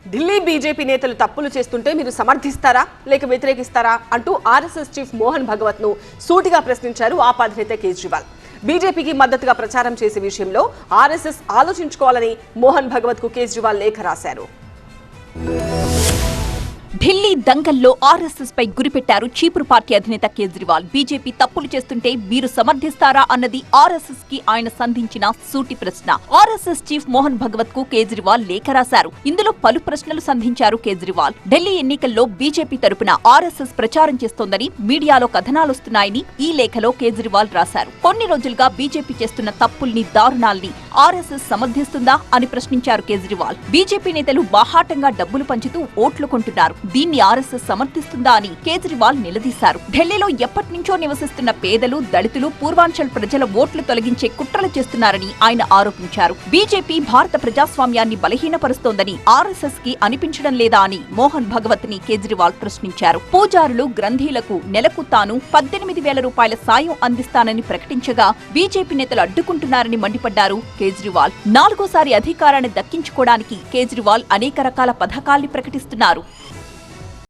Delhi BJP నేతలు తప్పులు చేస్తుంటే మీరు సమర్థిస్తారా లేక వ్యతిరేకిస్తారా అంటూ ఆర్ఎస్ఎస్ చీఫ్ మోహన్ భగవత్ ను సూటిగా ప్రశ్నించారు ఆప్ అధినేత కేజ్రీవాల్. బీజేపీకి మద్దతుగా ప్రచారం చేసే విషయంలో ఆర్ఎస్ఎస్ ఆలోచించుకోవాలని మోహన్ భగవత్ కు కేజ్రీవాల్ లేఖ రాశారు. ఢిల్లీ దంగల్లో ఆర్ఎస్ఎస్ పై గురిపెట్టారు చీపురు పార్టీ అధినేత కేజ్రీవాల్. బీజేపీ తప్పులు చేస్తుంటే మీరు సమర్థిస్తారా అన్నది ఆర్ఎస్ఎస్ కి ఆయన సంధించిన సూటి ప్రశ్న. ఆర్ఎస్ఎస్ చీఫ్ మోహన్ భగవత్ కు కేజ్రీవాల్ లేఖ రాశారు. ఇందులో పలు ప్రశ్నలు సంధించారు కేజ్రీవాల్. ఢిల్లీ ఎన్నికల్లో బీజేపీ తరపున ఆర్ఎస్ఎస్ ప్రచారం చేస్తోందని మీడియాలో కథనాలొస్తున్నాయని ఈ లేఖలో కేజ్రీవాల్ రాశారు. కొన్ని రోజులుగా బీజేపీ చేస్తున్న తప్పుల్ని, దారుణాల్ని ఆర్ఎస్ఎస్ సమర్థిస్తుందా అని ప్రశ్నించారు కేజ్రీవాల్. బీజేపీ నేతలు బాహాటంగా డబ్బులు పంచుతూ ఓట్లు కొంటున్నారు. దీన్ని ఆర్ఎస్ఎస్ సమర్థిస్తుందా అని కేజ్రీవాల్ నిలదీశారు. ఢిల్లీలో ఎప్పటినుంచో నివసిస్తున్న పేదలు, దళితులు, పూర్వాంచల్ ప్రజల ఓట్లు తొలగించే కుట్రలు చేస్తున్నారని ఆయన ఆరోపించారు. బీజేపీ భారత ప్రజాస్వామ్యాన్ని బలహీనపరుస్తోందని ఆర్ఎస్ఎస్ కి అనిపించడం లేదా అని మోహన్ భగవత్ ని కేజ్రీవాల్ ప్రశ్నించారు. పూజారులు, గ్రంథీలకు నెలకు తాను 18,000 రూపాయల సాయం అందిస్తానని ప్రకటించగా బీజేపీ నేతలు అడ్డుకుంటున్నారని మండిపడ్డారు కేజ్రీవాల్. 4వ సారి అధికారాన్ని దక్కించుకోవడానికి కేజ్రీవాల్ అనేక రకాల పథకాల్ని ప్రకటిస్తున్నారు.